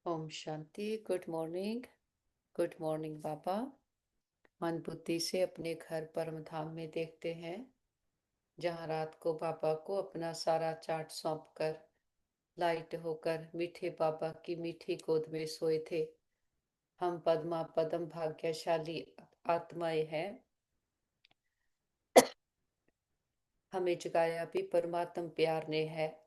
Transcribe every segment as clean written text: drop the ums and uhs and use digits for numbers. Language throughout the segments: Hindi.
ओम शांति। गुड मॉर्निंग बाबा। मन बुद्धि से अपने घर परम धाम में देखते हैं, जहाँ रात को बाबा को अपना सारा चार्ट सौंप कर लाइट होकर मीठे बाबा की मीठी गोद में सोए थे। हम पद्मा पदम भाग्यशाली आत्माएं हैं। हमें जगाया भी परमात्म प्यार ने है।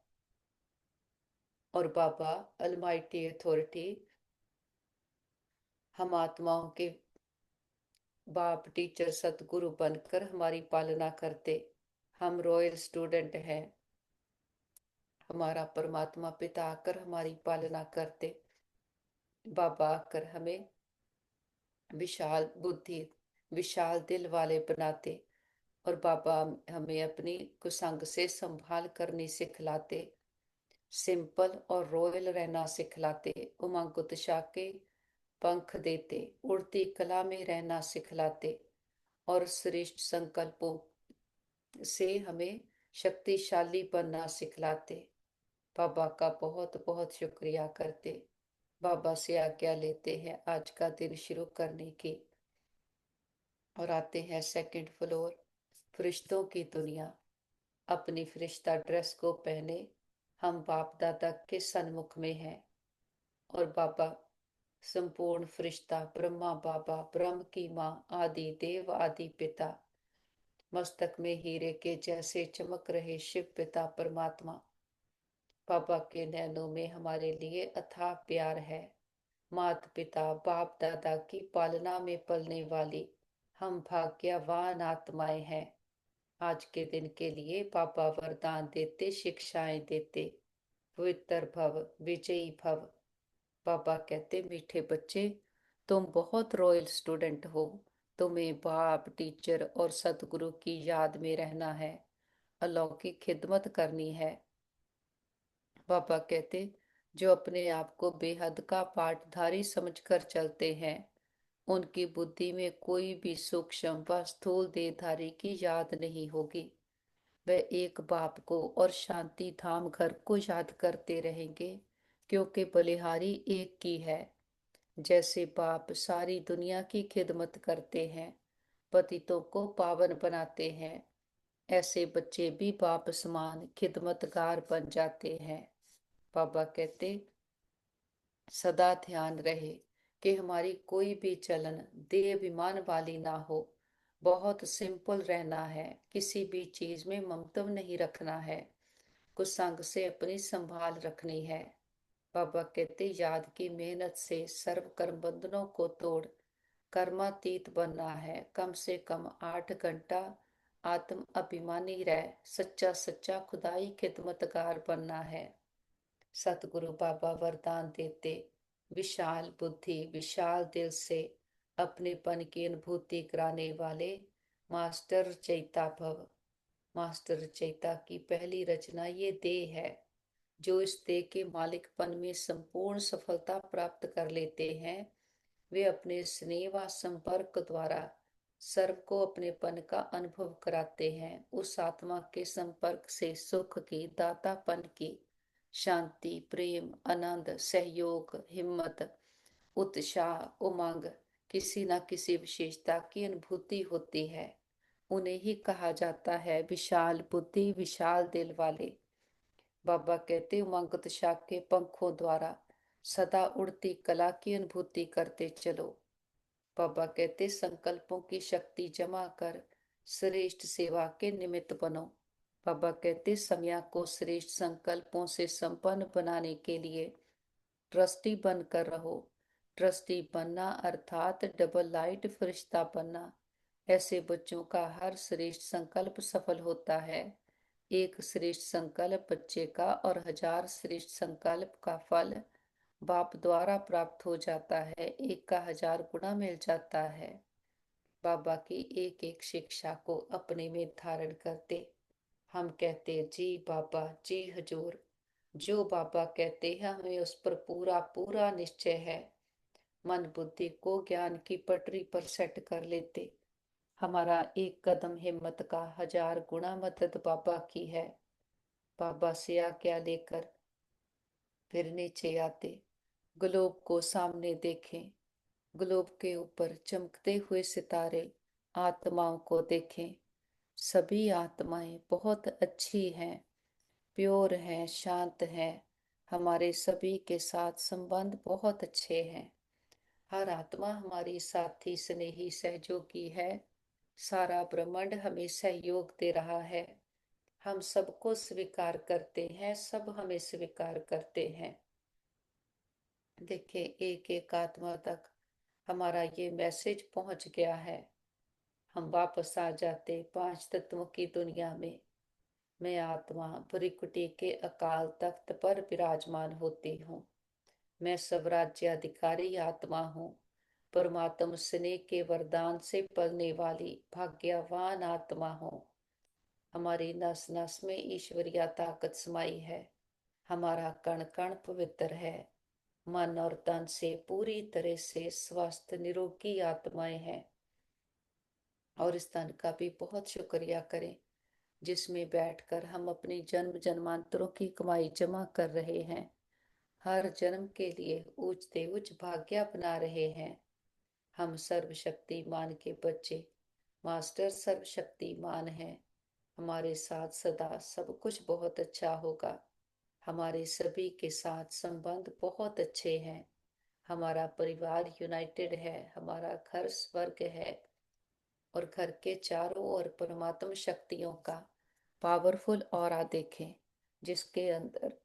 और बाबा अलमाइटी अथॉरिटी हम आत्माओं के बाप टीचर सतगुरु बनकर हमारी पालना करते। हम रॉयल स्टूडेंट हैं। हमारा परमात्मा पिता आकर हमारी पालना करते। बाबा आकर हमें विशाल बुद्धि विशाल दिल वाले बनाते। और बाबा हमें अपनी कुसंग से संभाल करनी सिखलाते। सिंपल और रॉयल रहना सिखलाते। उमंग उत्साह के पंख देते। उड़ती कला में रहना सिखलाते। और श्रेष्ठ संकल्पों से हमें शक्तिशाली बनना सिखलाते। बाबा का बहुत बहुत शुक्रिया करते। बाबा से आज्ञा लेते हैं आज का दिन शुरू करने की। और आते हैं सेकंड फ्लोर, फरिश्तों की दुनिया। अपनी फरिश्ता ड्रेस को पहने हम बाप दादा के सन्मुख में हैं। और बाबा संपूर्ण फरिश्ता ब्रह्मा बाबा, ब्रह्म की माँ, आदि देव आदि पिता, मस्तक में हीरे के जैसे चमक रहे शिव पिता परमात्मा। बाबा के नैनों में हमारे लिए अथाह प्यार है। माता पिता बाप दादा की पालना में पलने वाली हम भाग्यवान आत्माएं हैं। आज के दिन के लिए बाबा वरदान देते, शिक्षाएं देते। पवित्र भव, विजयी भव। बाबा कहते, मीठे बच्चे, तुम बहुत रॉयल स्टूडेंट हो। तुम्हें बाप टीचर और सतगुरु की याद में रहना है। अलौकिक खिदमत करनी है। बाबा कहते, जो अपने आप को बेहद का पाठधारी समझकर चलते हैं, उनकी बुद्धि में कोई भी सूक्ष्म व स्थूल देहधारी की याद नहीं होगी। वे एक बाप को और शांति धाम घर को याद करते रहेंगे, क्योंकि बलिहारी एक की है। जैसे बाप सारी दुनिया की खिदमत करते हैं, पतितों को पावन बनाते हैं, ऐसे बच्चे भी बाप समान खिदमतगार बन जाते हैं। बाबा कहते, सदा ध्यान रहे कि हमारी कोई भी चलन देह अभिमान वाली ना हो। बहुत सिंपल रहना है। किसी भी चीज में ममत्व नहीं रखना है। कुसंग से अपनी संभाल रखनी है। बाबा कहते, याद की मेहनत से सर्व कर्म बंधनों को तोड़ कर्मातीत बनना है। कम से कम 8 घंटा आत्म अभिमानी रह सच्चा सच्चा खुदाई खिदमतगार बनना है। सतगुरु बाबा वरदान देते, विशाल बुद्धि विशाल दिल से अपनेपन की अनुभूति कराने वाले मास्टर चैता भव। मास्टर चैता की पहली रचना ये देह है। जो इस देह के मालिकपन में संपूर्ण सफलता प्राप्त कर लेते हैं, वे अपने स्नेह व संपर्क द्वारा सर्व को अपनेपन का अनुभव कराते हैं। उस आत्मा के संपर्क से सुख की, दातापन की, शांति, प्रेम, आनंद, सहयोग, हिम्मत, उत्साह, उमंग, किसी न किसी विशेषता की अनुभूति होती है। उन्हें ही कहा जाता है विशाल बुद्धि विशाल दिल वाले। बाबा कहते, उमंग उत्साह के पंखों द्वारा सदा उड़ती कला की अनुभूति करते चलो। बाबा कहते, संकल्पों की शक्ति जमा कर श्रेष्ठ सेवा के निमित्त बनो। बाबा कहते, समय को श्रेष्ठ संकल्पों से संपन्न बनाने के लिए ट्रस्टी बनकर रहो। ट्रस्टी बनना अर्थात डबल लाइट फरिश्ता बनना। ऐसे बच्चों का हर श्रेष्ठ संकल्प सफल होता है। एक श्रेष्ठ संकल्प बच्चे का और 1000 श्रेष्ठ संकल्प का फल बाप द्वारा प्राप्त हो जाता है। एक का 1000 गुना मिल जाता है। बाबा की एक एक शिक्षा को अपने में धारण करते हम कहते, जी बाबा, जी हजूर। जो बाबा कहते हैं हमें उस पर पूरा पूरा निश्चय है। मन बुद्धि को ज्ञान की पटरी पर सेट कर लेते। हमारा एक कदम हिम्मत का 1000 गुना मदद बाबा की है। बाबा से आज्ञा लेकर फिर नीचे आते। ग्लोब को सामने देखें, ग्लोब के ऊपर चमकते हुए सितारे, आत्माओं को देखें। सभी आत्माएं बहुत अच्छी हैं, प्योर हैं, शांत हैं। हमारे सभी के साथ संबंध बहुत अच्छे हैं। हर आत्मा हमारी साथी, स्नेही, सहयोगी है। सारा ब्रह्मांड हमें सहयोग दे रहा है। हम सबको स्वीकार करते हैं, सब हमें स्वीकार करते हैं। देखिए, एक एक आत्मा तक हमारा ये मैसेज पहुंच गया है। हम वापस आ जाते पांच तत्वों की दुनिया में। मैं आत्मा भृकुटी के अकाल तख्त पर विराजमान होती हूँ। मैं स्वराज्याधिकारी आत्मा हूँ। परमात्म स्नेह के वरदान से पलने वाली भाग्यवान आत्मा हूँ। हमारी नस नस में ईश्वरीय ताकत समाई है। हमारा कण कण पवित्र है। मन और तन से पूरी तरह से स्वस्थ निरोगी आत्माएं हैं। और इस तन का भी बहुत शुक्रिया करें जिसमें बैठकर हम अपनी जन्म जन्मांतरों की कमाई जमा कर रहे हैं। हर जन्म के लिए ऊंचते उच्च भाग्य अपना रहे हैं। हम सर्वशक्तिमान के बच्चे, मास्टर सर्वशक्तिमान हैं। हमारे साथ सदा सब कुछ बहुत अच्छा होगा। हमारे सभी के साथ संबंध बहुत अच्छे हैं। हमारा परिवार यूनाइटेड है। हमारा घर स्वर्ग है। और घर के चारों ओर परमात्म शक्तियों का पावरफुल ऑरा देखें, जिसके अंदर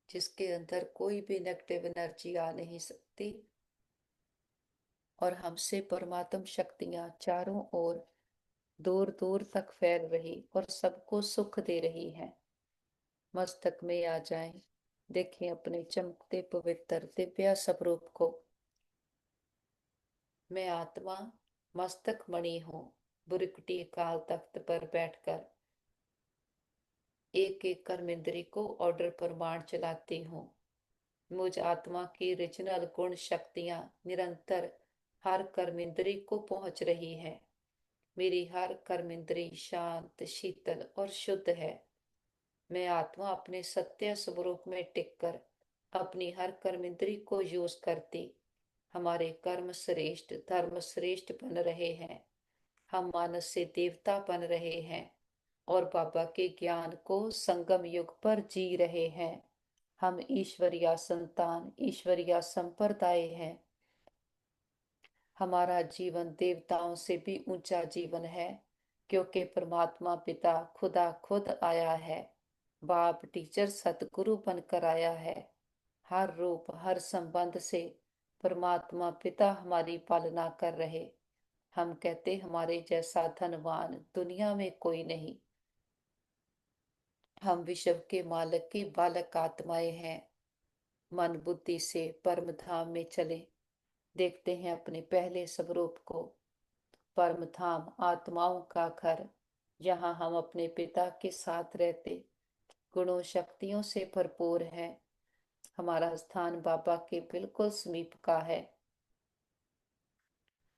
जिसके अंदर कोई भी नेगेटिव एनर्जी आ नहीं सकती। और हमसे परमात्म शक्तियां चारों ओर दूर दूर तक फैल रही और सबको सुख दे रही हैं। मस्तक में आ जाएं। देखें अपने चमकते पवित्र दिव्य स्वरूप को। मैं आत्मा मस्तक मणि हूँ। बुरकटी काल तख्त पर बैठकर एक एक कर्मेंद्री को ऑर्डर प्रमाण चलाती हूँ। मुझ आत्मा की रिजनल गुण शक्तियां निरंतर हर कर्मेंद्री को पहुंच रही है। मेरी हर कर्मेंद्री शांत, शीतल और शुद्ध है। मैं आत्मा अपने सत्य स्वरूप में टिककर अपनी हर कर्मेंद्री को यूज करती हमारे कर्म श्रेष्ठ, धर्म श्रेष्ठ बन रहे हैं। हम मानस से देवता बन रहे हैं और बाबा के ज्ञान को संगम युग पर जी रहे हैं। हम ईश्वरीय संतान, ईश्वरीय संप्रदाय हैं। हमारा जीवन देवताओं से भी ऊंचा जीवन है, क्योंकि परमात्मा पिता खुदा खुद आया है। बाप टीचर सतगुरु बनकर आया है। हर रूप, हर संबंध से परमात्मा पिता हमारी पालना कर रहे। हम कहते हमारे जैसा धनवान दुनिया में कोई नहीं। हम विश्व के मालिक की बालक आत्माएं हैं। मन बुद्धि से परम धाम में चले। देखते हैं अपने पहले स्वरूप को। परम धाम आत्माओं का घर, जहाँ हम अपने पिता के साथ रहते, गुणों शक्तियों से भरपूर है। हमारा स्थान बाबा के बिल्कुल समीप का है।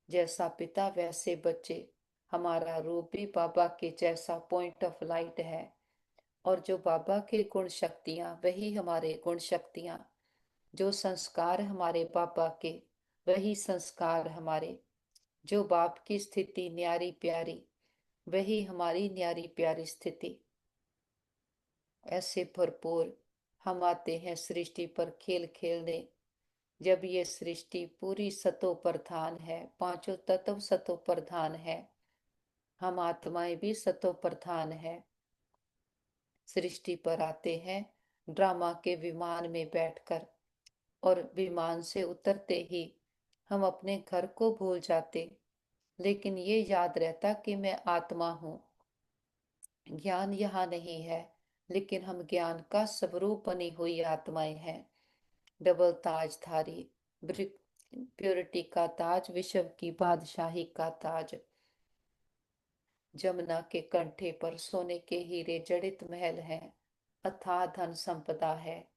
जैसा पिता वैसे बच्चे। हमारा रूप भी बाबा के जैसा पॉइंट ऑफ लाइट है। और जो बाबा के गुण शक्तियां वही हमारे गुण शक्तियां। जो संस्कार हमारे बाबा के वही संस्कार हमारे। जो बाप की स्थिति न्यारी प्यारी वही हमारी न्यारी प्यारी स्थिति। ऐसे भरपूर हम आते हैं सृष्टि पर खेल खेलने। जब ये सृष्टि पूरी सतो प्रधान है, पांचों तत्व सतो प्रधान है, हम आत्माएं भी सतो प्रधान है। सृष्टि पर आते हैं ड्रामा के विमान में बैठकर। और विमान से उतरते ही हम अपने घर को भूल जाते। लेकिन ये याद रहता कि मैं आत्मा हूँ। ज्ञान यहाँ नहीं है, लेकिन हम ज्ञान का स्वरूप बनी हुई आत्माएं हैं। डबल ताजधारी, प्योरिटी का ताज, विश्व की बादशाही का ताज। जमुना के कंठे पर सोने के हीरे जड़ित महल है। अथाह धन संपदा है।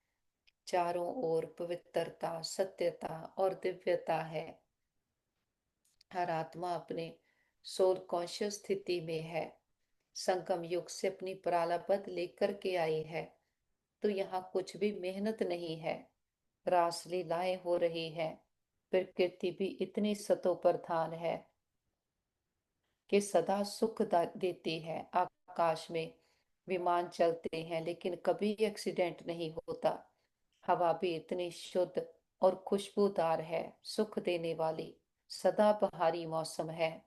चारों ओर पवित्रता, सत्यता और दिव्यता है। हर आत्मा अपने सोल कॉन्शियस स्थिति में है। संगम युग से अपनी प्रारब्ध लेकर के आई है। तो यहाँ कुछ भी मेहनत नहीं है, रास लीलाएं हो रही हैं। प्रकृति भी इतनी सतोप्रधान है कि सदा सुख देती है। आकाश में विमान चलते हैं लेकिन कभी एक्सीडेंट नहीं होता। हवा भी इतनी शुद्ध और खुशबूदार है, सुख देने वाली। सदा बहारी मौसम है।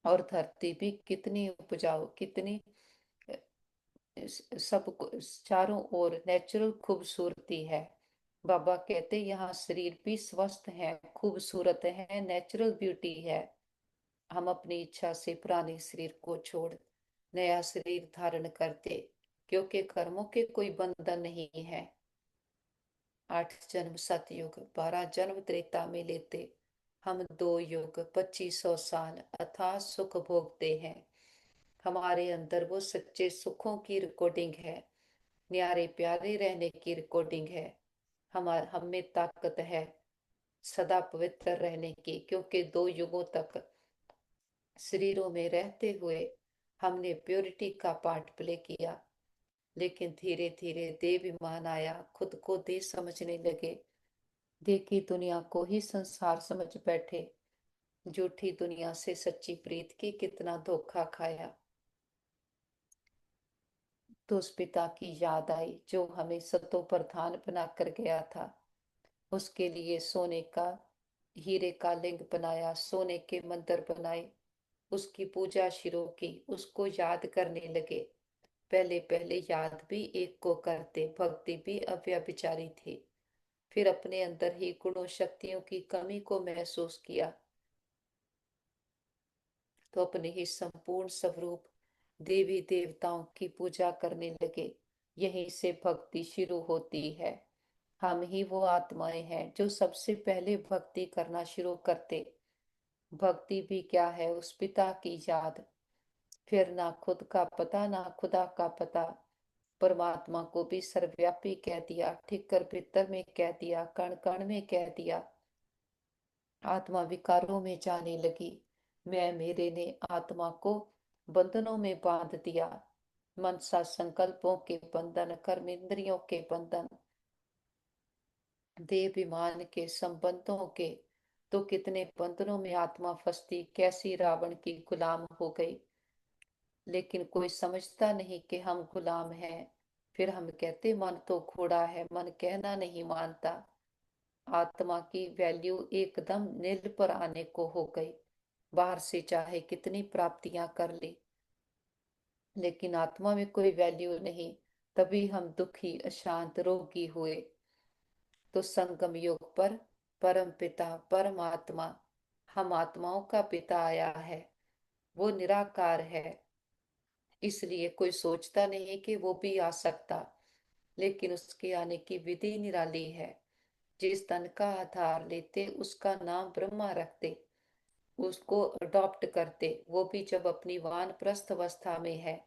और धरती भी कितनी उपजाऊ, कितनी सब चारों ओर नेचुरल खूबसूरती है। बाबा कहते यहाँ शरीर भी स्वस्थ है, खूबसूरत है, नेचुरल ब्यूटी है। हम अपनी इच्छा से पुराने शरीर को छोड़ नया शरीर धारण करते, क्योंकि कर्मों के कोई बंधन नहीं है। 8 जन्म सतयुग, 12 जन्म त्रेता में लेते, हम 2 युग 2500 साल अथाह सुख भोगते हैं। हमारे अंदर वो सच्चे सुखों की रिकॉर्डिंग है, न्यारे प्यारे रहने की रिकॉर्डिंग है। हम में ताकत है सदा पवित्र रहने की, क्योंकि 2 युगों तक शरीरों में रहते हुए हमने प्योरिटी का पार्ट प्ले किया। लेकिन धीरे धीरे देवाभिमान आया, खुद को देह समझने लगे। देखी दुनिया को ही संसार समझ बैठे। झूठी दुनिया से सच्ची प्रीत की कितना धोखा खाया। तो उस पिता की याद आई जो हमें सतो प्रधान बना कर गया था। उसके लिए सोने का, हीरे का लिंग बनाया, सोने के मंदिर बनाए, उसकी पूजा शुरू की, उसको याद करने लगे। पहले पहले याद भी एक को करते, भक्ति भी अव्यभिचारी थी। फिर अपने अंदर ही गुणों शक्तियों की कमी को महसूस किया, तो अपने ही संपूर्ण स्वरूप देवी देवताओं की पूजा करने लगे। यहीं से भक्ति शुरू होती है। हम ही वो आत्माएं हैं जो सबसे पहले भक्ति करना शुरू करते। भक्ति भी क्या है, उस पिता की याद। फिर ना खुद का पता ना खुदा का पता। परमात्मा को भी सर्वव्यापी कह दिया, ठीक कर भीतर में कह दिया, कण कण में कह दिया। आत्मा विकारों में जाने लगी। मैं मेरे ने आत्मा को बंधनों में बांध दिया। मनसा संकल्पों के बंधन, कर्मेंद्रियों के बंधन, देवाभिमान के संबंधों के। तो कितने बंधनों में आत्मा फंसती, कैसी रावण की गुलाम हो गई। लेकिन कोई समझता नहीं कि हम गुलाम हैं। फिर हम कहते मन तो घोड़ा है, मन कहना नहीं मानता। आत्मा की वैल्यू एकदम नील पर आने को हो गई। बाहर से चाहे कितनी प्राप्तियां कर ली, लेकिन आत्मा में कोई वैल्यू नहीं। तभी हम दुखी, अशांत, रोगी हुए। तो संगम युग पर परम पिता परमात्मा, हम आत्माओं का पिता आया है। वो निराकार है, इसलिए कोई सोचता नहीं कि वो भी आ सकता। लेकिन उसके आने की विधि निराली है। जिस तन का आधार लेते उसका नाम ब्रह्मा रखते, उसको अडॉप्ट करते, वो भी जब अपनी वानप्रस्थ अवस्था में है।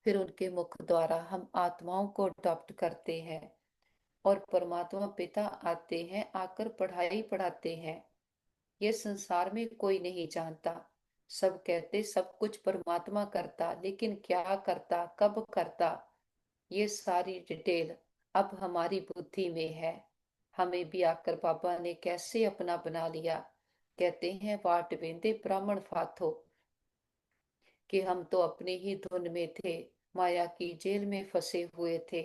फिर उनके मुख द्वारा हम आत्माओं को अडॉप्ट करते हैं। और परमात्मा पिता आते हैं, आकर पढ़ाई पढ़ाते हैं। ये संसार में कोई नहीं जानता। सब कहते सब कुछ परमात्मा करता, लेकिन क्या करता, कब करता, ये सारी डिटेल अब हमारी बुद्धि में है। हमें भी आकर बाबा ने कैसे अपना बना लिया। कहते हैं वाट वेंदे ब्राह्मण फाथो, कि हम तो अपने ही धुन में थे, माया की जेल में फंसे हुए थे।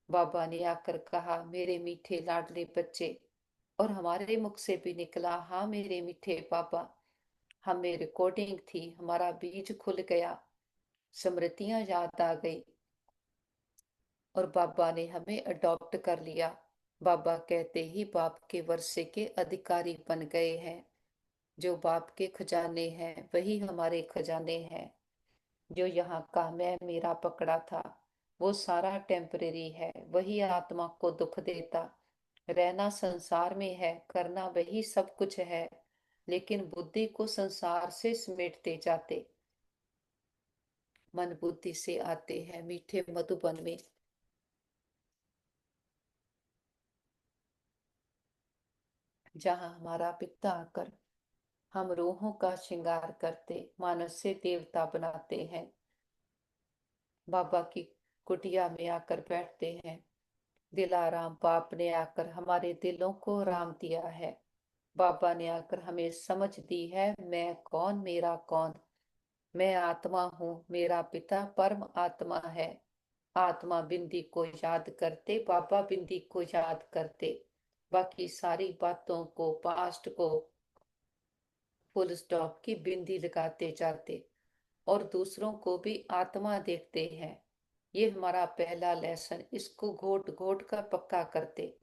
बाबा ने आकर कहा मेरे मीठे लाडले बच्चे, और हमारे मुख से भी निकला हाँ मेरे मीठे बाबा। हमें रिकॉर्डिंग थी, हमारा बीज खुल गया, स्मृतियां याद आ गई, और बाबा ने हमें अडॉप्ट कर लिया। बाबा कहते ही बाप के वर्षे के अधिकारी बन गए हैं। जो बाप के खजाने हैं वही हमारे खजाने हैं। जो यहाँ का मैं मेरा पकड़ा था, वो सारा टेम्परेरी है। वही आत्मा को दुख देता। रहना संसार में है, करना वही सब कुछ है, लेकिन बुद्धि को संसार से समेटते जाते। मन बुद्धि से आते हैं मीठे मधुबन में, जहाँ हमारा पिता आकर हम रूहों का श्रृंगार करते, मानस से देवता बनाते हैं। बाबा की कुटिया में आकर बैठते हैं। दिलाराम बाप ने आकर हमारे दिलों को राम दिया है। बाबा ने आकर हमें समझ दी है, मैं कौन, मेरा कौन। मैं आत्मा हूँ, मेरा पिता परम आत्मा है। आत्मा बिंदी को याद करते, बाबा बिंदी को याद करते। बाकी सारी बातों को, पास्ट को फुल स्टॉप की बिंदी लगाते जाते और दूसरों को भी आत्मा देखते हैं। ये हमारा पहला लेसन, इसको घोट घोट कर पक्का करते।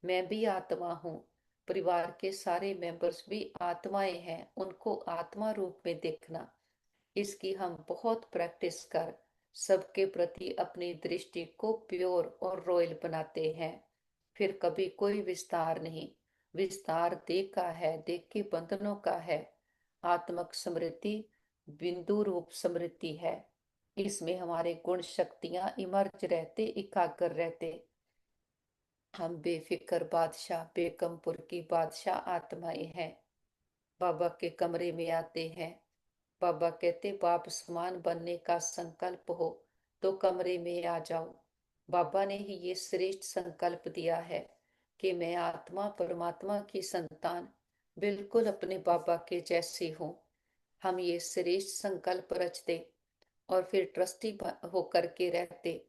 मैं भी आत्मा हूँ, परिवार के सारे मेंबर्स भी आत्माएं हैं, उनको आत्मा रूप में देखना। इसकी हम बहुत प्रैक्टिस कर सबके प्रति अपनी दृष्टि को प्योर और रॉयल बनाते हैं। फिर कभी कोई विस्तार नहीं, विस्तार देह का है, देह के बंधनों का है। आत्मक समृद्धि बिंदु रूप समृद्धि है। इसमें हमारे गुण शक्तियां इमर्ज रहते, एकाग्र रहते। हम बेफिक्र बादशाह, बेकमपुर की बादशाह आत्माएं हैं। बाबा के कमरे में आते हैं। बाबा कहते, बाप समान बनने का संकल्प हो तो कमरे में आ जाओ। बाबा ने ही ये श्रेष्ठ संकल्प दिया है कि मैं आत्मा परमात्मा की संतान बिल्कुल अपने बाबा के जैसी हूँ। हम ये श्रेष्ठ संकल्प रचते और फिर ट्रस्टी होकर के रहते,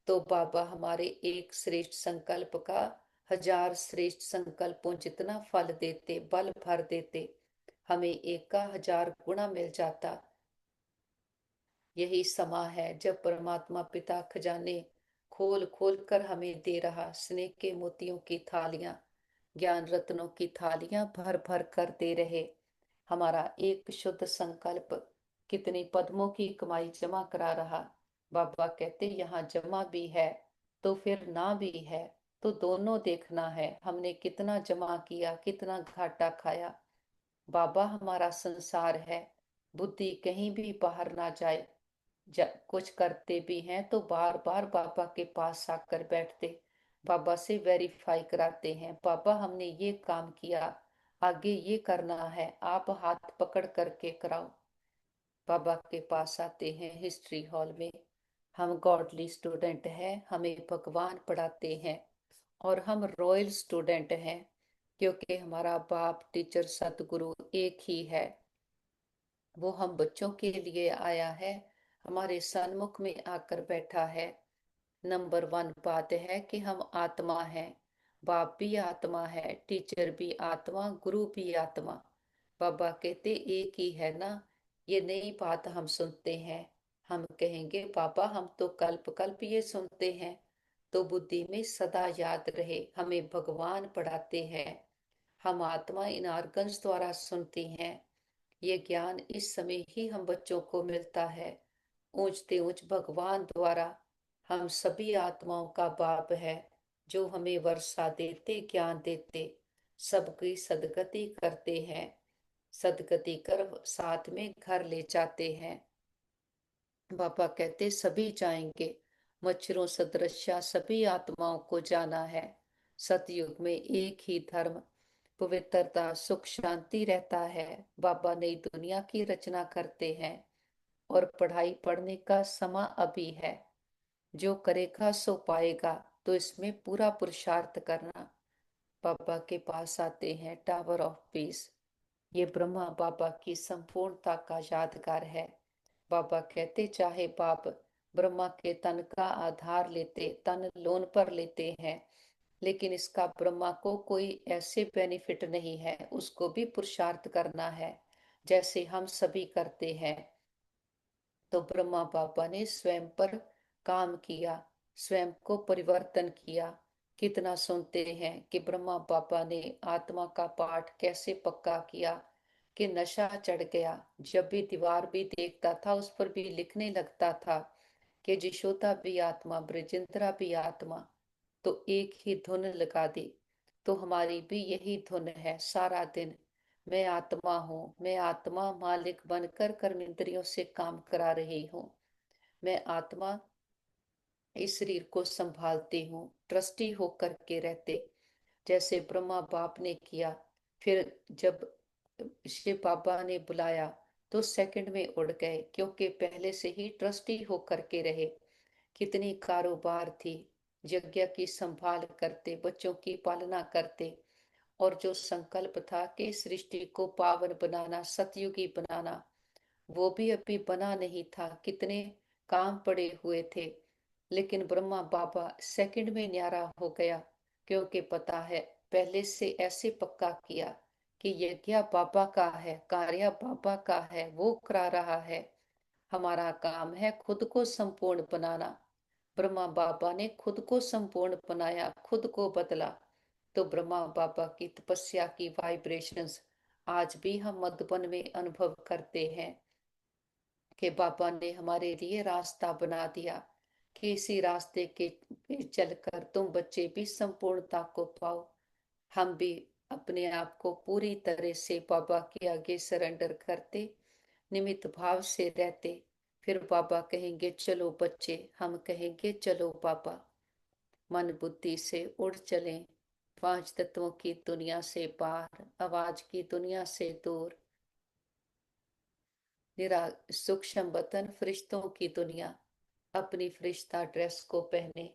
तो बाबा हमारे एक श्रेष्ठ संकल्प का 1000 श्रेष्ठ संकल्पों जितना फल देते, बल भर देते। हमें एक का 1000 गुना मिल जाता। यही समा है जब परमात्मा पिता खजाने खोल खोल कर हमें दे रहा, स्नेह के मोतियों की थालियां, ज्ञान रत्नों की थालियां भर भर कर दे रहे। हमारा एक शुद्ध संकल्प कितनी पद्मों की कमाई जमा करा रहा। बाबा कहते, यहाँ जमा भी है तो फिर ना भी है, तो दोनों देखना है हमने कितना जमा किया, कितना घाटा खाया। बाबा हमारा संसार है, बुद्धि कहीं भी बाहर ना जाए। कुछ करते भी हैं तो बार बार बाबा के पास आकर बैठते, बाबा से वेरीफाई कराते हैं, बाबा हमने ये काम किया, आगे ये करना है, आप हाथ पकड़ करके कराओ। बाबा के पास आते हैं हिस्ट्री हॉल में। हम गॉडली स्टूडेंट हैं, हमें भगवान पढ़ाते हैं और हम रॉयल स्टूडेंट हैं, क्योंकि हमारा बाप टीचर सतगुरु एक ही है। वो हम बच्चों के लिए आया है, हमारे सन्मुख में आकर बैठा है। नंबर 1 बात है कि हम आत्मा हैं। बाप भी आत्मा है, टीचर भी आत्मा, गुरु भी आत्मा। बाबा कहते, एक ही है ना। ये नई बात हम सुनते हैं। हम कहेंगे, बाबा हम तो कल्प कल्प ये सुनते हैं। तो बुद्धि में सदा याद रहे, हमें भगवान पढ़ाते हैं। हम आत्मा इन ऑर्गन्स द्वारा सुनती हैं। ये ज्ञान इस समय ही हम बच्चों को मिलता है, ऊंचते ऊंच भगवान द्वारा। हम सभी आत्माओं का बाप है, जो हमें वर्षा देते, ज्ञान देते, सबकी सदगति करते हैं। सदगति कर साथ में घर ले जाते हैं। बाबा कहते, सभी जाएंगे, मच्छरों सदृश्या सभी आत्माओं को जाना है। सतयुग में एक ही धर्म, पवित्रता, सुख शांति रहता है। बाबा नई दुनिया की रचना करते हैं और पढ़ाई पढ़ने का समा अभी है। जो करेगा सो पाएगा, तो इसमें पूरा पुरुषार्थ करना। बाबा के पास आते हैं टावर ऑफ पीस। ये ब्रह्मा बाबा की संपूर्णता का यादगार है। बाबा कहते, चाहे बाप ब्रह्मा के तन का आधार लेते, तन लोन पर लेते हैं, लेकिन इसका ब्रह्मा को कोई ऐसे बेनिफिट नहीं है, उसको भी पुरुषार्थ करना है जैसे हम सभी करते हैं। तो ब्रह्मा बाबा ने स्वयं पर काम किया, स्वयं को परिवर्तन किया। कितना सुनते हैं कि ब्रह्मा बाबा ने आत्मा का पाठ कैसे पक्का किया, कि नशा चढ़ गया। जब भी दीवार भी देखता था, उस पर भी लिखने लगता था कि जिशोदा भी आत्मा, ब्रजेंद्रा भी आत्मा। तो एक ही धुन लगा दी। तो हमारी भी यही धुन है सारा दिन। मैं आत्मा हूँ, मैं आत्मा मालिक बनकर कर्मेंद्रियों से काम करा रही हूँ। मैं आत्मा इस शरीर को संभालती हूँ, ट्रस्टी होकर के रहते, जैसे ब्रह्मा बाप ने किया। फिर जब शिव बाबा ने बुलाया तो सेकंड में उड़ गए, क्योंकि पहले से ही ट्रस्टी होकर के रहे। कितनी कारोबार थी, यज्ञ की संभाल करते, बच्चों की पालना करते, और जो संकल्प था कि सृष्टि को पावन बनाना, सतयुगी बनाना, वो भी अभी बना नहीं था। कितने काम पड़े हुए थे, लेकिन ब्रह्मा बाबा सेकंड में न्यारा हो गया, क्योंकि पता है पहले से ऐसे पक्का किया कि यज्ञ बाबा का है, कार्य बाबा का है, वो करा रहा है। हमारा काम है खुद को संपूर्ण बनाना। ब्रह्मा बाबा ने खुद को संपूर्ण बनाया, खुद को बदला। तो ब्रह्मा बाबा की तपस्या की वाइब्रेशंस आज भी हम मधुबन में अनुभव करते हैं कि बाबा ने हमारे लिए रास्ता बना दिया कि इसी रास्ते के पे चलकर तुम बच्चे भी संपूर्णता को पाओ। हम भी अपने आप को पूरी तरह से बाबा के आगे सरेंडर करते, निमित्त भाव से रहते। फिर बाबा कहेंगे चलो बच्चे, हम कहेंगे चलो बाबा। मन बुद्धि से उड़ चलें, पांच तत्वों की दुनिया से पार, आवाज की दुनिया से दूर, निरा सूक्ष्म बतन फरिश्तों की दुनिया। अपनी फरिश्ता ड्रेस को पहने,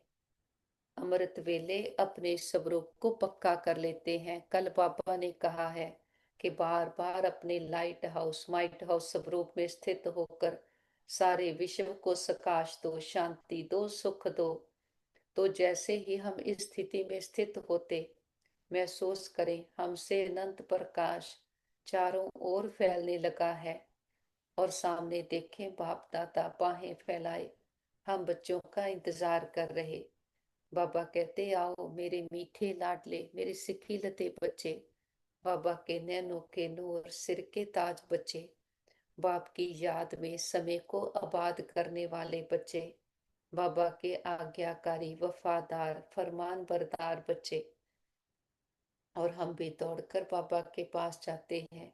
अमृत वेले अपने स्वरूप को पक्का कर लेते हैं। कल बाबा ने कहा है कि बार बार अपने लाइट हाउस माइट हाउस स्वरूप में स्थित होकर सारे विश्व को प्रकाश दो, शांति दो, सुख दो। तो जैसे ही हम इस स्थिति में स्थित होते, महसूस करें हमसे अनंत प्रकाश चारों ओर फैलने लगा है, और सामने देखें बाप दादा बाहें फैलाए हम बच्चों का इंतजार कर रहे। बाबा कहते आओ मेरे मीठे लाडले, मेरे सिखिलते बच्चे, बाबा के नैनों के नूर सिर के ताज बच्चे, बाप की याद में समय को आबाद करने वाले बच्चे, बाबा के आज्ञाकारी वफादार फरमान बरदार बच्चे। और हम भी दौड़कर बाबा के पास जाते हैं।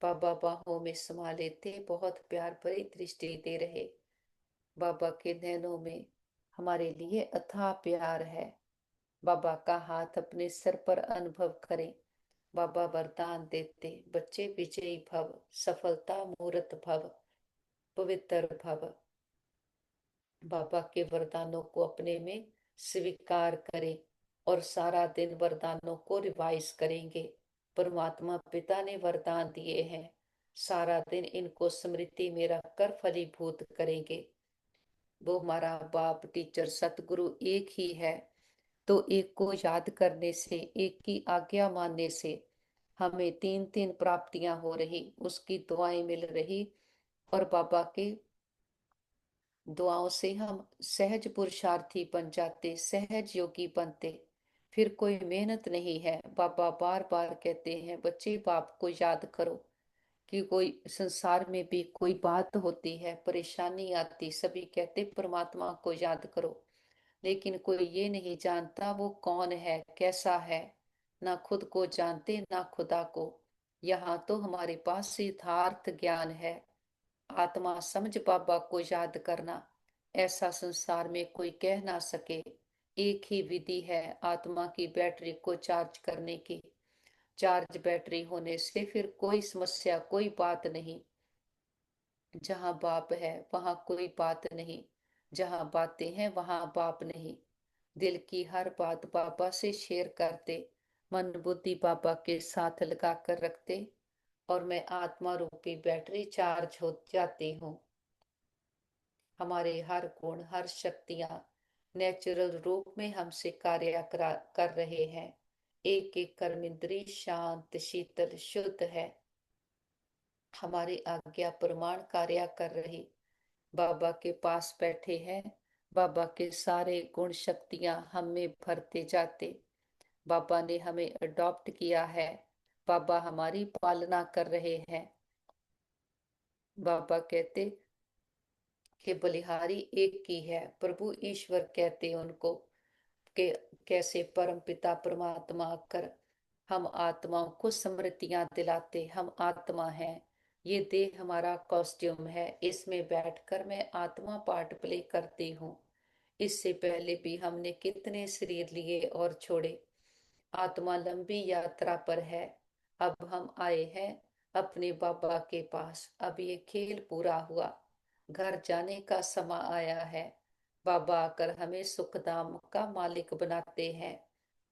बाबा बाहों में समा लेते, बहुत प्यार भरी दृष्टि दे रहे। बाबा के नैनों में हमारे लिए अथाह प्यार है। बाबा का हाथ अपने सर पर अनुभव करें। बाबा वरदान देते, बच्चे विजयी भव, सफलता मूर्त भव, पवित्र भव। बाबा के वरदानों को अपने में स्वीकार करें और सारा दिन वरदानों को रिवाइज करेंगे। परमात्मा पिता ने वरदान दिए हैं, सारा दिन इनको स्मृति में रखकर फलीभूत करेंगे। वो हमारा बाप टीचर सतगुरु एक ही है, तो एक को याद करने से, एक की आज्ञा मानने से हमें तीन तीन प्राप्तियां हो रही, उसकी दुआएं मिल रही। और बाबा के दुआओं से हम सहज पुरुषार्थी बन जाते, सहज योगी बनते। फिर कोई मेहनत नहीं है। बाबा बार बार कहते हैं बच्चे बाप को याद करो, कि कोई संसार में भी कोई बात होती है, परेशानी आती, सभी कहते परमात्मा को याद करो, लेकिन कोई ये नहीं जानता वो कौन है, कैसा है। ना खुद को जानते ना खुदा को। यहाँ तो हमारे पास सिद्धार्थ ज्ञान है। आत्मा समझ बाबा को याद करना, ऐसा संसार में कोई कह ना सके। एक ही विधि है आत्मा की बैटरी को चार्ज करने की। चार्ज बैटरी होने से फिर कोई समस्या, कोई बात नहीं। जहाँ बाप है वहां कोई बात नहीं, जहाँ बातें हैं वहां बाप नहीं। दिल की हर बात बाबा से शेयर करते, मन बुद्धि बाबा के साथ लगा कर रखते, और मैं आत्मा रूपी बैटरी चार्ज हो जाती हूँ। हमारे हर गुण हर शक्तियां नेचुरल रूप में हमसे कर रहे हैं। एक एक कर्म इंद्री शांत शीतल शुद्ध है, हमारी आज्ञा प्रमाण कार्य कर रही। बाबा के पास बैठे हैं, बाबा के सारे गुण शक्तियां हम में भरते जाते। बाबा ने हमें अडॉप्ट किया है, बाबा हमारी पालना कर रहे हैं। बाबा कहते कि बलिहारी एक की है, प्रभु ईश्वर कहते उनको, कि कैसे परम पिता परमात्मा आकर हम आत्माओं को स्मृतियां दिलाते। हम आत्मा हैं, ये देह हमारा कॉस्ट्यूम है, इसमें बैठकर मैं आत्मा पार्ट प्ले करती हूँ। इससे पहले भी हमने कितने शरीर लिए और छोड़े। आत्मा लंबी यात्रा पर है। अब हम आए हैं अपने बाबा के पास। अब ये खेल पूरा हुआ, घर जाने का समय आया है। बाबा आकर हमें सुखधाम का मालिक बनाते हैं।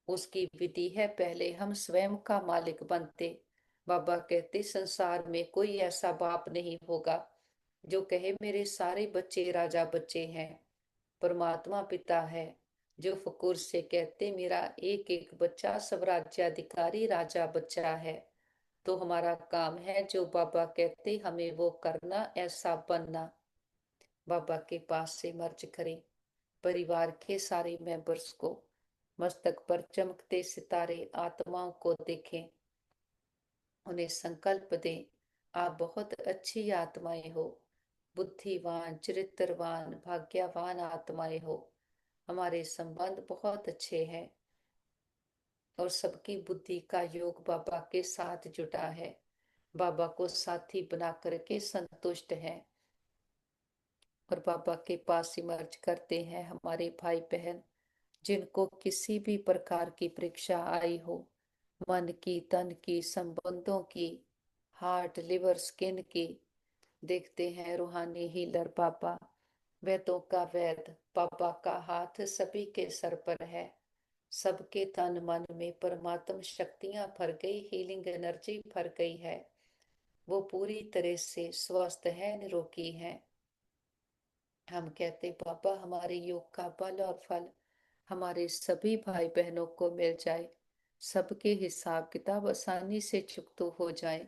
उसकी विधि है, पहले हम स्वयं का मालिक बनते। बाबा कहते संसार में कोई ऐसा बाप नहीं होगा जो कहे मेरे सारे बच्चे राजा बच्चे हैं। परमात्मा पिता है जो फकूर से कहते मेरा एक एक बच्चा स्वराज्याधिकारी राजा बच्चा है। तो हमारा काम है जो बाबा कहते हमें वो करना, ऐसा बनना। बाबा के पास से मर्ज करें। परिवार के सारे मेंबर्स को, मस्तक पर चमकते सितारे आत्माओं को देखें। उन्हें संकल्प दें, आप बहुत अच्छी आत्माएं हो, बुद्धिवान चरित्रवान भाग्यवान आत्माएं हो। हमारे संबंध बहुत अच्छे हैं और सबकी बुद्धि का योग बाबा के साथ जुटा है। बाबा को साथी बना करके संतुष्ट है और बाबा के पास इमर्ज करते हैं हमारे भाई बहन जिनको किसी भी प्रकार की परीक्षा आई हो, मन की, तन की, संबंधों की, हार्ट लिवर स्किन की। देखते हैं रूहानी हीलर बाबा, वेदों का वेद बाबा का हाथ सभी के सर पर है। सबके तन मन में परमात्म शक्तियां भर गई, हीलिंग एनर्जी भर गई है। वो पूरी तरह से स्वस्थ है, निरोगी है। हम कहते बाबा हमारे योग का बल और फल हमारे सभी भाई बहनों को मिल जाए, सबके हिसाब किताब आसानी से चुकतो हो जाए।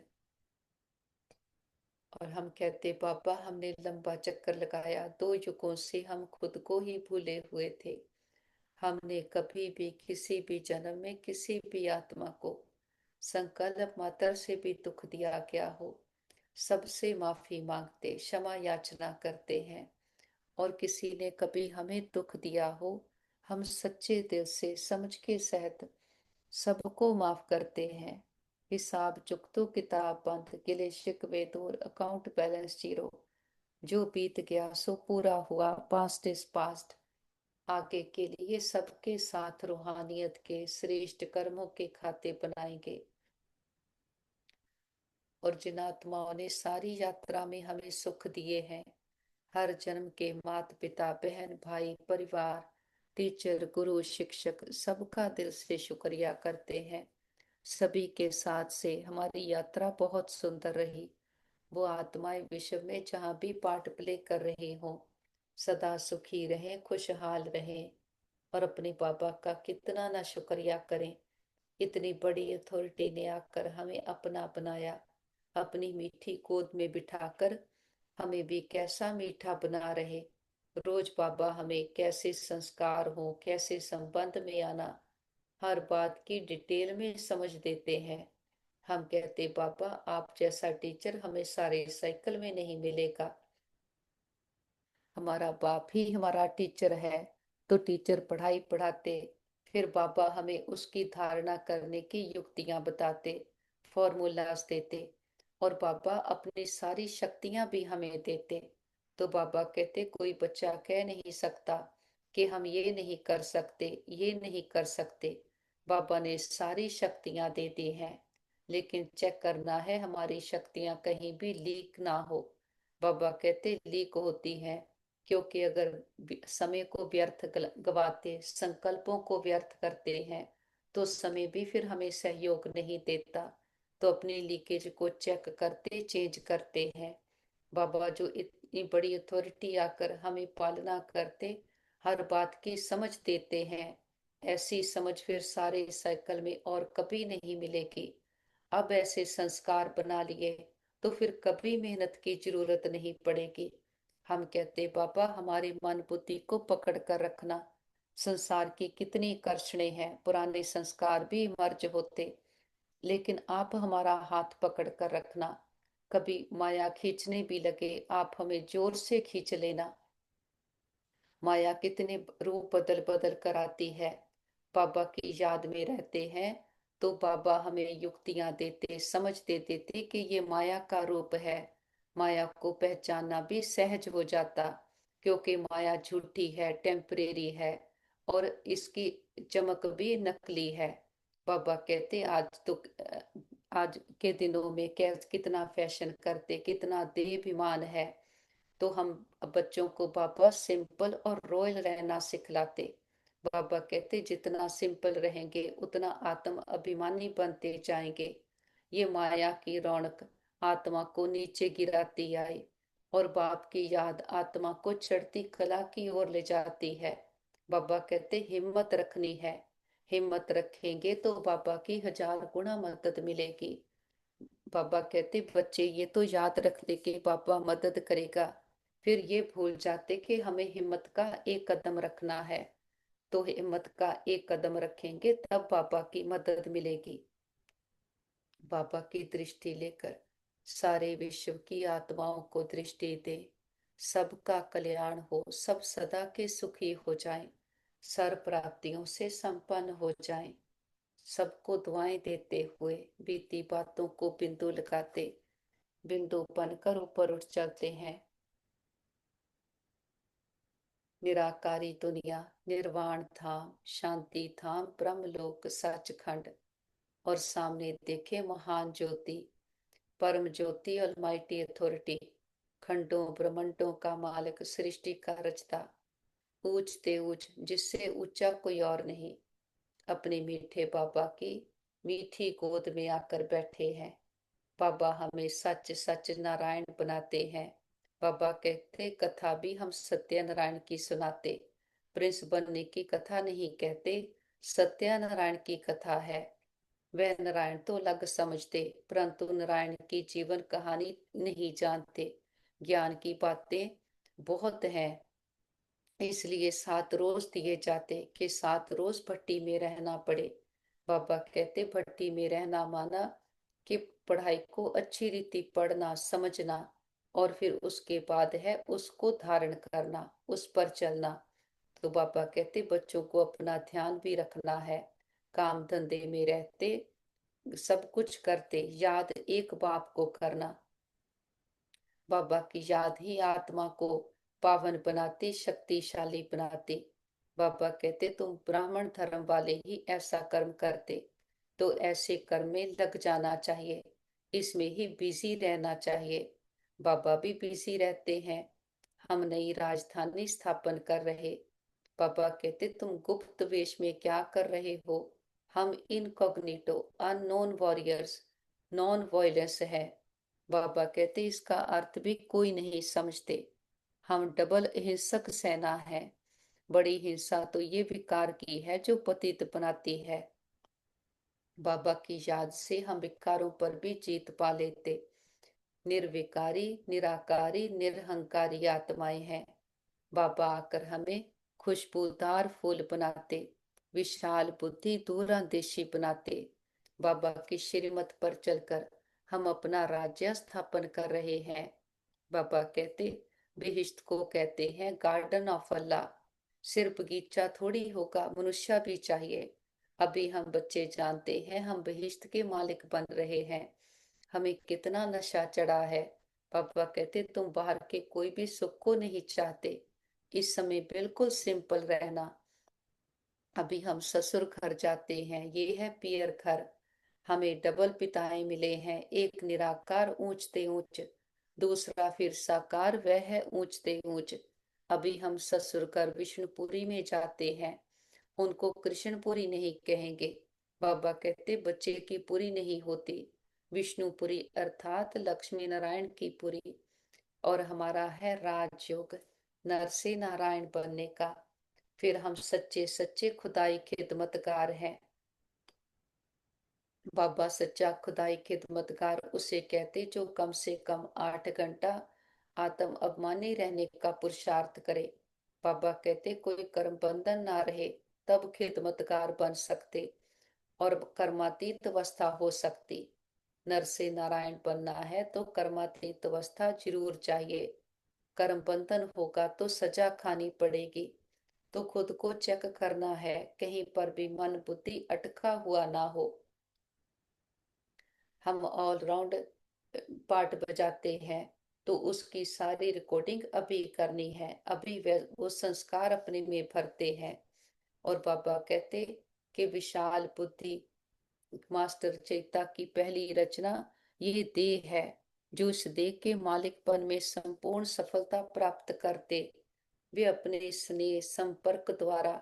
और हम कहते बाबा हमने लंबा चक्कर लगाया, 2 युगों से हम खुद को ही भूले हुए थे। हमने कभी भी किसी भी जन्म में किसी भी आत्मा को संकल्प मात्र से भी दुख दिया गया हो, सबसे माफी मांगते, क्षमा याचना करते हैं। और किसी ने कभी हमें दुख दिया हो, हम सच्चे दिल से समझ के सहित सबको माफ करते हैं। हिसाब चुकतो किताब बंद, गिले शिकवे दूर, अकाउंट बैलेंस जीरो। जो बीत गया सो पूरा हुआ, पास्ट इज पास्ट। आगे के लिए सबके साथ रूहानियत के श्रेष्ठ कर्मों के खाते बनाएंगे। और जिन आत्माओं ने सारी यात्रा में हमें सुख दिए हैं, हर जन्म के माता पिता बहन भाई परिवार टीचर गुरु शिक्षक सबका दिल से शुक्रिया करते हैं। सभी के साथ से हमारी यात्रा बहुत सुंदर रही। वो आत्माएं विश्व में जहाँ भी पार्ट प्ले कर रही हों, सदा सुखी रहें, खुशहाल रहें। और अपने बाबा का कितना ना शुक्रिया करें। इतनी बड़ी अथॉरिटी ने आकर हमें अपना बनाया, अपनी मीठी गोद में बिठाकर हमें भी कैसा मीठा बना रहे। रोज बाबा हमें कैसे संस्कार हो, कैसे संबंध में आना, हर बात की डिटेल में समझ देते हैं। हम कहते बाबा आप जैसा टीचर हमें सारे साइकिल में नहीं मिलेगा। हमारा बाप ही हमारा टीचर है। तो टीचर पढ़ाई पढ़ाते, फिर बाबा हमें उसकी धारणा करने की युक्तियां बताते, फॉर्मूलाज देते। और बाबा अपनी सारी शक्तियां भी हमें देते। तो बाबा कहते कोई बच्चा कह नहीं सकता कि हम ये नहीं कर सकते, ये नहीं कर सकते। बाबा ने सारी शक्तियां दे दी हैं, लेकिन चेक करना है हमारी शक्तियां कहीं भी लीक ना हो। बाबा कहते लीक होती हैं क्योंकि अगर समय को व्यर्थ गवाते, संकल्पों को व्यर्थ करते हैं, तो समय भी फिर हमें सहयोग नहीं देता। तो अपनी लीकेज को चेक करते, चेंज करते हैं। बाबा जो इतनी बड़ी अथॉरिटी आकर हमें पालना करते, हर बात की समझ देते हैं, ऐसी समझ फिर सारे साइकिल में और कभी नहीं मिलेगी। अब ऐसे संस्कार बना लिए तो फिर कभी मेहनत की जरूरत नहीं पड़ेगी। हम कहते बाबा हमारे मन बुद्धि को पकड़ कर रखना। संसार की कितनी कर्षणें हैं, पुराने संस्कार भी मर्ज होते, लेकिन आप हमारा हाथ पकड़ कर रखना। कभी माया खींचने भी लगे, आप हमें जोर से खींच लेना। माया कितने रूप बदल बदल कर आती है, बाबा की याद में रहते हैं तो बाबा हमें युक्तियां देते, समझ दे देते कि ये माया का रूप है। माया को पहचानना भी सहज हो जाता, क्योंकि माया झूठी है, टेम्परेरी है और इसकी चमक भी नकली है। बाबा कहते आज के दिनों में क्या कितना फैशन करते, कितना देहाभिमान है। तो हम बच्चों को बाबा सिंपल और रॉयल रहना सिखलाते। बाबा कहते जितना सिंपल रहेंगे उतना आत्म अभिमानी बनते जाएंगे। ये माया की रौनक आत्मा को नीचे गिराती आई और बाप की याद आत्मा को चढ़ती कला की ओर ले जाती है। बाबा कहते हिम्मत रखनी है, हिम्मत रखेंगे तो बाबा की 1000 गुना मदद मिलेगी। बाबा कहते बच्चे ये तो याद रखते कि बाबा मदद करेगा, फिर ये भूल जाते कि हमें हिम्मत का एक कदम रखना है। तो हिम्मत का एक कदम रखेंगे तब बाबा की मदद मिलेगी। बाबा की दृष्टि लेकर सारे विश्व की आत्माओं को दृष्टि दे। सबका कल्याण हो, सब सदा के सुखी हो जाएं, सर्व प्राप्तियों से संपन्न हो जाएं। सबको दुआएं देते हुए बीती बातों को बिंदु लगाते, बिंदु बनकर ऊपर उठ चलते हैं। निराकारी दुनिया, निर्वाण धाम, शांति धाम, ब्रह्मलोक सचखंड, और सामने देखे महान ज्योति, परम ज्योति, ऑलमाइटी अथॉरिटी, खंडों ब्रह्मंडों का मालिक, सृष्टि का रचता, ऊंचते ऊंच जिससे ऊंचा कोई और नहीं, अपने मीठे बाबा की मीठी गोद में आकर बैठे हैं। बाबा हमें सच सच नारायण बनाते हैं। बाबा कहते कथा भी हम सत्यनारायण की सुनाते, प्रिंस बनने की कथा नहीं कहते, सत्यनारायण की कथा है। वह नारायण तो अलग समझते परंतु नारायण की जीवन कहानी नहीं जानते। ज्ञान की बातें बहुत हैं, इसलिए 7 रोज दिए जाते कि 7 रोज भट्टी में रहना पड़े। बाबा कहते भट्टी में रहना माना कि पढ़ाई को अच्छी रीति पढ़ना समझना, और फिर उसके बाद है उसको धारण करना, उस पर चलना। तो बाबा कहते बच्चों को अपना ध्यान भी रखना है, काम धंधे में रहते सब कुछ करते याद एक बाप को करना। बाबा की याद ही आत्मा को पावन बनाती, शक्तिशाली बनाती। बाबा कहते तुम ब्राह्मण धर्म वाले ही ऐसा कर्म करते, तो ऐसे कर्म में लग जाना चाहिए, इसमें ही बिजी रहना चाहिए। बाबा भी बिजी रहते हैं। हम नई राजधानी स्थापन कर रहे। बाबा कहते तुम गुप्त वेश में क्या कर रहे हो? हम incognito unknown warriors, non violence है। बाबा कहते इसका अर्थ भी कोई नहीं समझते। हम डबल हिंसक सेना है। बड़ी हिंसा तो ये विकार की है जो पतित बनाती है। बाबा की याद से हम विकारों पर भी जीत पा लेते। निर्विकारी, निराकारी, निरहंकारी आत्माएं हैं। बाबा आकर हमें खुशबूदार फूल बनाते, विशाल बुद्धि दूरंदेशी बनाते। बाबा की श्रीमत पर चलकर हम अपना राज्य स्थापन कर रहे हैं। बाबा कहते बेहिश्त को कहते हैं गार्डन ऑफ अल्लाह। सिर्फ बगीचा थोड़ी होगा, मनुष्य भी चाहिए। अभी हम बच्चे जानते हैं हम बेहिश्त के मालिक बन रहे हैं। हमें कितना नशा चढ़ा है। पापा कहते तुम बाहर के कोई भी सुख को नहीं चाहते, इस समय बिल्कुल सिंपल रहना। अभी हम ससुर घर जाते हैं, ये है पियर घर। हमें डबल पिताएं मिले हैं, एक निराकार ऊंचते ऊंच, दूसरा फिर साकार वह है ऊंचते ऊंच। अभी हम ससुर घर विष्णुपुरी में जाते हैं, उनको कृष्णपुरी नहीं कहेंगे। बाबा कहते बच्चे की पुरी नहीं होती, विष्णुपुरी अर्थात लक्ष्मी नारायण की पुरी। और हमारा है राजयोग, नर से नारायण बनने का। फिर हम सच्चे सच्चे खुदाई खिदमतगार हैं। बाबा सच्चा खुदाई खिदमतगार उसे कहते जो कम से कम 8 घंटा आत्म अभिमानी रहने का पुरुषार्थ करे। बाबा कहते कोई कर्म बंधन ना रहे तब खिदमतगार बन सकते और कर्मातीत अवस्था हो सकती। नर से नारायण बनना है तो कर्मातीत अवस्था जरूर चाहिए। कर्म बंधन होगा तो सजा खानी पड़ेगी। तो खुद को चेक करना है कहीं पर भी मन बुद्धि अटका हुआ ना हो। हम ऑलराउंड पार्ट बजाते हैं तो उसकी सारी रिकॉर्डिंग अभी करनी है, अभी वो संस्कार अपने में भरते हैं। और बाबा कहते कि विशाल बुद्धि मास्टर चेता की पहली रचना ये देह है। जो इस देह के मालिकपन में संपूर्ण सफलता प्राप्त करते, वे अपने स्नेह संपर्क द्वारा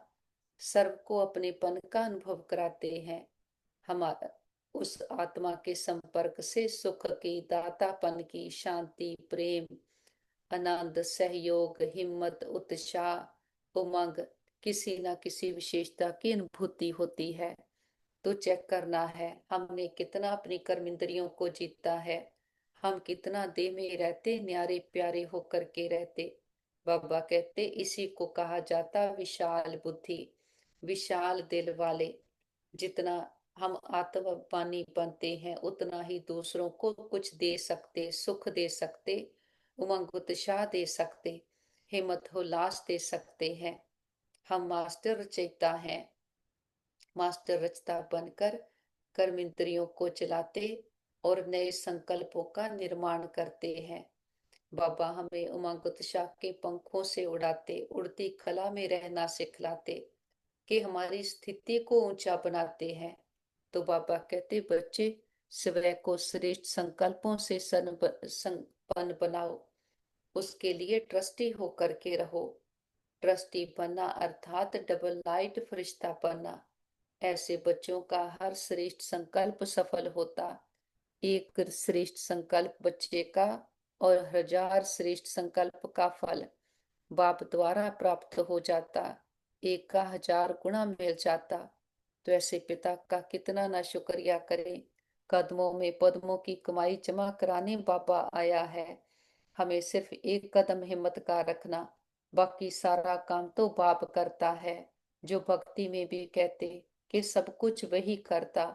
सर्व को अपनेपन का अनुभव कराते हैं। हमारा उस आत्मा के संपर्क से सुख की, दातापन की, शांति, प्रेम, आनंद, सहयोग, हिम्मत, उत्साह, उमंग, किसी न किसी विशेषता की अनुभूति होती है। तो चेक करना है हमने कितना अपनी कर्म इंद्रियों को जीता है, हम कितना देह में रहते न्यारे प्यारे होकर के रहते। बाबा कहते इसी को कहा जाता विशाल बुद्धि, विशाल दिल वाले। जितना हम आत्मवानी बनते हैं उतना ही दूसरों को कुछ दे सकते, सुख दे सकते, उमंग उत्साह दे सकते, हिम्मत उल्लास दे सकते हैं। हम मास्टर रचयिता हैं, मास्टर रचता बनकर कर्म इंद्रियों को चलाते और नए संकल्पों का निर्माण करते हैं। बाबा हमें उमंग उत्साह के पंखों से उड़ाते, उड़ती कला में रहना सिखलाते, कि हमारी स्थिति को ऊंचा बनाते हैं। तो बाबा कहते बच्चे स्वयं को श्रेष्ठ संकल्पों से संपन्न बनाओ, उसके लिए ट्रस्टी होकर के रहो। ट्रस्टी बनना अर्थात डबल लाइट फरिश्ता बनना। ऐसे बच्चों का हर श्रेष्ठ संकल्प सफल होता। एक श्रेष्ठ संकल्प बच्चे का और 1000 श्रेष्ठ संकल्प का फल बाप द्वारा प्राप्त हो जाता, एक का 1000 गुना मिल जाता। तो ऐसे पिता का कितना ना शुक्रिया करें। कदमों में पद्मों की कमाई जमा कराने बाबा आया है। हमें सिर्फ एक कदम हिम्मत का रखना, बाकी सारा काम तो बाप करता है। जो भक्ति में भी कहते कि सब कुछ वही करता,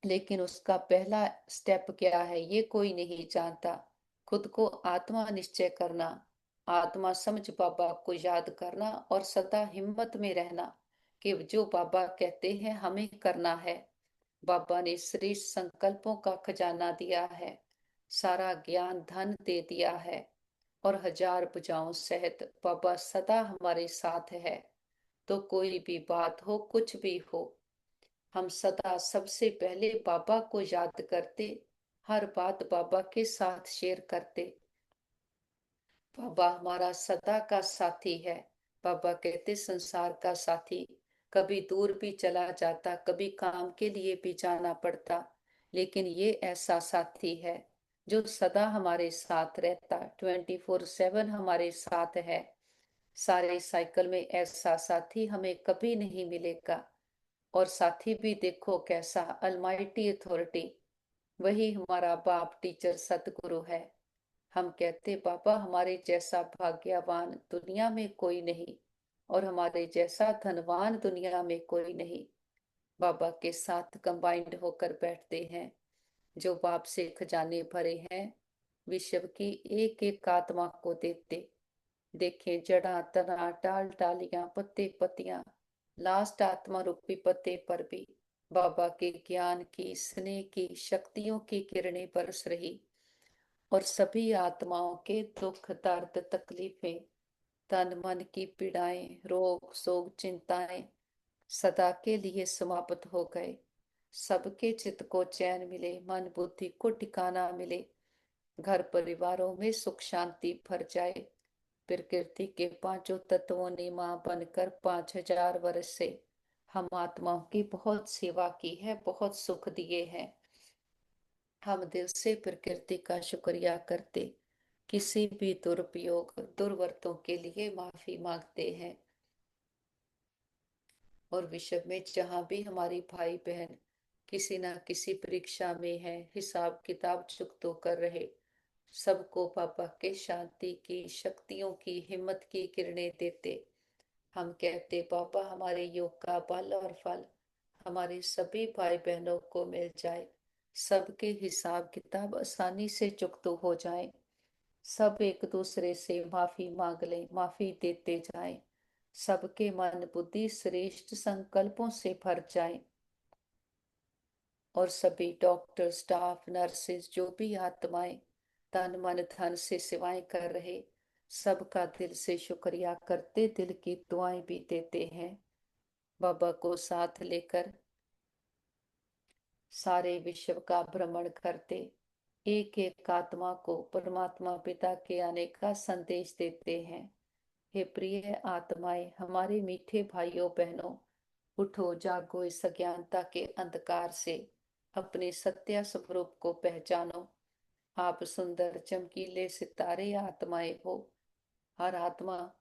लेकिन उसका पहला स्टेप क्या है ये कोई नहीं जानता। खुद को आत्मा निश्चय करना, आत्मा समझ बाबा को याद करना और सदा हिम्मत में रहना कि जो बाबा कहते हैं हमें करना है। बाबा ने श्रेष्ठ संकल्पों का खजाना दिया है, सारा ज्ञान धन दे दिया है, और 1000 भुजाओं सहित बाबा सदा हमारे साथ है। तो कोई भी बात हो, कुछ भी हो, हम सदा सबसे पहले बाबा को याद करते, हर बात बाबा के साथ शेयर करते। बाबा हमारा सदा का साथी है। बाबा कहते संसार का साथी कभी दूर भी चला जाता, कभी काम के लिए भी जाना पड़ता, लेकिन ये ऐसा साथी है जो सदा हमारे साथ रहता, 24/7 हमारे साथ है। सारे साइकिल में ऐसा साथी हमें कभी नहीं मिलेगा। और साथी भी देखो कैसा, अलमाइटी अथॉरिटी, वही हमारा बाप टीचर सतगुरु है। हम कहते बाबा हमारे जैसा भाग्यवान दुनिया में कोई नहीं, और हमारे जैसा धनवान दुनिया में कोई नहीं। बाबा के साथ कंबाइंड होकर बैठते हैं, जो बाप से खजाने भरे हैं, विश्व की एक एक आत्मा को देते। देखें जड़ा तना डाल डालियां पत्ते पत्तियां, लास्ट आत्मा रूपी पत्ते पर भी बाबा के ज्ञान की, स्नेह की, शक्तियों की किरणें बरस रही, और सभी आत्माओं के दुख दर्द तकलीफें, तन मन की पीड़ाएं, रोग शोक चिंताएं सदा के लिए समाप्त हो गए। सबके चित्त को चैन मिले, मन बुद्धि को ठिकाना मिले, घर परिवारों में सुख शांति भर जाए। प्रकृति के पांचों तत्वों ने मां बनकर 5000 वर्ष से हम आत्माओं की बहुत सेवा की है, बहुत सुख दिए हैं। हम दिल से प्रकृति का शुक्रिया करते, किसी भी दुरुपयोग दुर्वर्तों के लिए माफी मांगते हैं। और विश्व में जहां भी हमारी भाई बहन किसी ना किसी परीक्षा में है, हिसाब किताब चुकतो कर रहे, सबको पापा के शांति की, शक्तियों की, हिम्मत की किरणें देते। हम कहते पापा हमारे योग का बल और फल हमारे सभी भाई बहनों को मिल जाए, सबके हिसाब किताब आसानी से चुकतो हो जाए, सब एक दूसरे से माफी मांग लें, माफी देते जाएं, सबके मन बुद्धि श्रेष्ठ संकल्पों से भर जाएं, और सभी डॉक्टर स्टाफ नर्सेज जो भी आत्माएं तन मन धन से सेवाएं कर रहे, सबका दिल से शुक्रिया करते, दिल की दुआएं भी देते हैं। बाबा को साथ लेकर सारे विश्व का भ्रमण करते, एक एक आत्मा को परमात्मा पिता के आने का संदेश देते हैं। हे प्रिय आत्माएं, हमारे मीठे भाइयों बहनों, उठो, जागो, इस अज्ञानता के अंधकार से अपने सत्य स्वरूप को पहचानो। आप सुंदर चमकीले सितारे आत्माएं हो। हर आत्मा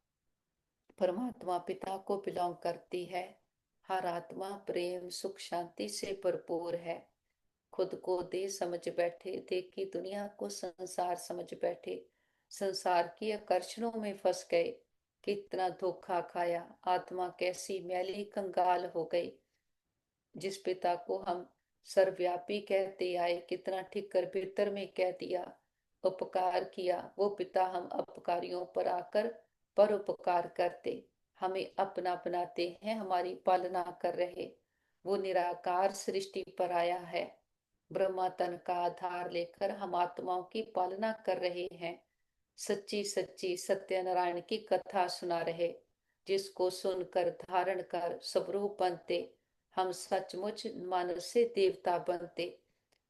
परमात्मा पिता को बिलोंग करती है। हर आत्मा प्रेम सुख शांति से भरपूर है। खुद को दे समझ बैठे, देख की दुनिया को संसार समझ बैठे, संसार की आकर्षणों में फंस गए। कितना धोखा खाया, आत्मा कैसी मैली कंगाल हो गई। जिस पिता को हम सर्वव्यापी कहते आए, कितना ठीक कर भीतर में कह दिया, उपकार किया। वो पिता हम अपकारियों पर आकर परोपकार करते, हमें अपना बनाते हैं, हमारी पालना कर रहे। वो निराकार सृष्टि पर आया है, ब्रह्मा तन का आधार लेकर हम आत्माओं की पालना कर रहे हैं। सच्ची सच्ची सत्यनारायण की कथा सुना रहे, जिसको सुनकर धारण कर स्वरूप बनते, हम सचमुच मानव से देवता बनते।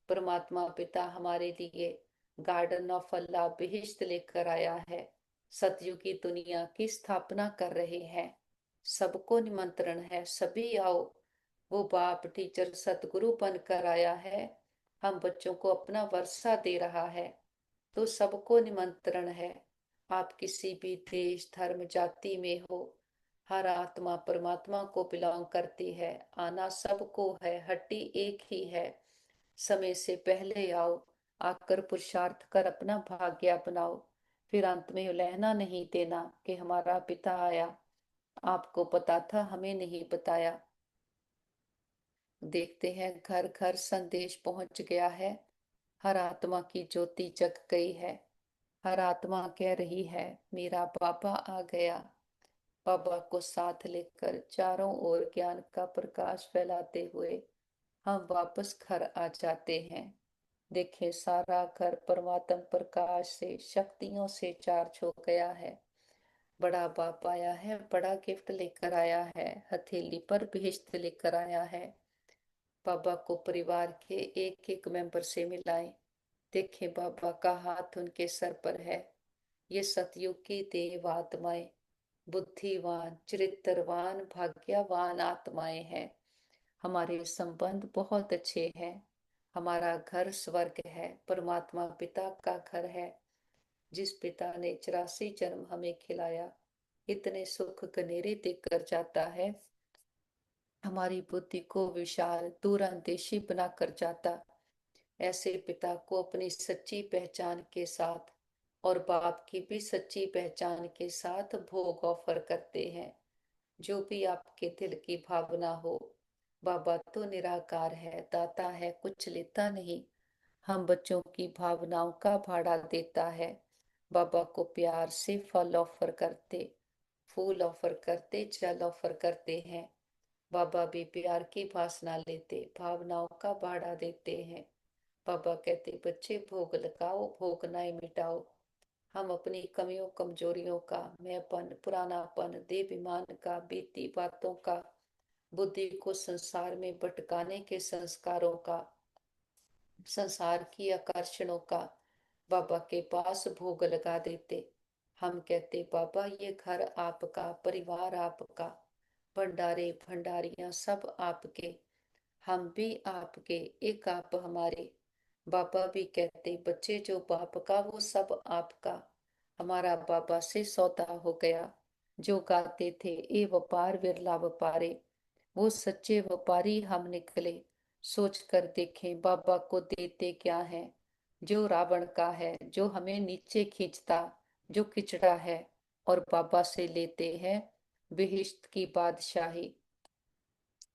परमात्मा पिता हमारे लिए गार्डन ऑफ अल्लाह बेहिश्त लेकर आया है। सतयुगी दुनिया की स्थापना कर रहे हैं। सबको निमंत्रण है, सभी आओ। वो बाप टीचर सतगुरु बनकर आया है, हम बच्चों को अपना वर्षा दे रहा है। तो सबको निमंत्रण है। आप किसी भी देश धर्म जाति में हो, हर आत्मा परमात्मा को बिलोंग करती है। आना सबको है, हड्डी एक ही है। समय से पहले आओ, आकर पुरुषार्थ कर अपना भाग्य अपनाओ। फिर अंत में लहना नहीं देना कि हमारा पिता आया, आपको पता था हमें नहीं बताया। देखते हैं घर घर संदेश पहुंच गया है। हर आत्मा की ज्योति जग गई है। हर आत्मा कह रही है, मेरा बाबा आ गया। बाबा को साथ लेकर चारों ओर ज्ञान का प्रकाश फैलाते हुए हम वापस घर आ जाते हैं। देखें, सारा घर परमात्म प्रकाश से शक्तियों से चार्ज हो गया है। बड़ा बाप आया है, बड़ा गिफ्ट लेकर आया है, हथेली पर बेहेश्त लेकर आया है। बाबा को परिवार के एक एक मेंबर से मिलाएं। देखें, बाबा का हाथ उनके सर पर है। ये सतयुग की देव आत्माएं बुद्धिवान चरित्रवान भाग्यवान आत्माएं हैं। हमारे संबंध बहुत अच्छे हैं। हमारा घर स्वर्ग है, परमात्मा पिता का घर है। जिस पिता ने 84 जन्म हमें खिलाया, इतने सुख गनेरे देकर जाता है, हमारी बुद्धि को विशाल दूरंदेशी बनाकर जाता। ऐसे पिता को अपनी सच्ची पहचान के साथ और बाप की भी सच्ची पहचान के साथ भोग ऑफर करते हैं। जो भी आपके दिल की भावना हो, बाबा तो निराकार है, दाता है, कुछ लेता नहीं। हम बच्चों की भावनाओं का भाड़ा देता है। बाबा को प्यार से फल ऑफर करते, फूल ऑफर करते, जल ऑफर करते हैं। बाबा भी प्यार की भाषा लेते, भावनाओं का भाड़ा देते हैं। बाबा कहते, बच्चे भोग लगाओ, भोगनाएं मिटाओ। हम अपनी कमियों कमजोरियों का, मैंपन पुरानापन देहाभिमान का, बीती बातों का, बुद्धि को संसार में भटकाने के संस्कारों का, संसार की आकर्षणों का बाबा के पास भोग लगा देते। हम कहते, बाबा ये घर आपका, परिवार आपका, भंडारे भंडारियां सब आपके, हम भी आपके, एक आप हमारे। बाबा भी कहते, बच्चे जो बाप का वो सब आपका। हमारा बाबा से सौदा हो गया। जो गाते थे, ए व्यापार विरला व्यापारे, वो सच्चे व्यापारी हम निकले। सोच कर देखें, बाबा को देते क्या है। जो रावण का है, जो हमें नीचे खींचता, जो किचड़ा है, और बाबा से लेते हैं बेहिश्त की बादशाही।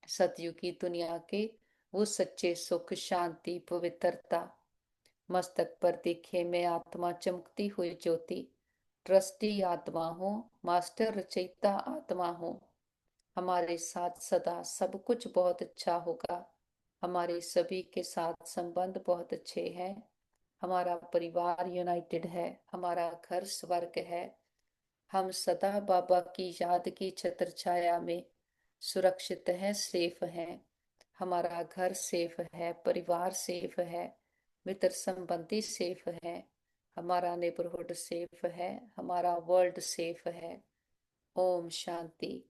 सतयुगी दुनिया के वो सच्चे सुख शांति पवित्रता। मस्तक पर दिखे मैं आत्मा चमकती हुई ज्योति, ट्रस्टी आत्मा हूँ, मास्टर रचयिता आत्मा हूँ। हमारे साथ सदा सब कुछ बहुत अच्छा होगा। हमारे सभी के साथ संबंध बहुत अच्छे हैं। हमारा परिवार यूनाइटेड है, हमारा घर स्वर्ग है। हम सदा बाबा की याद की छत्र छाया में सुरक्षित हैं, सेफ हैं। हमारा घर सेफ है, परिवार सेफ है। मित्र संबंधी सेफ है, हमारा नेबरहुड सेफ है, हमारा वर्ल्ड सेफ है। ओम शांति।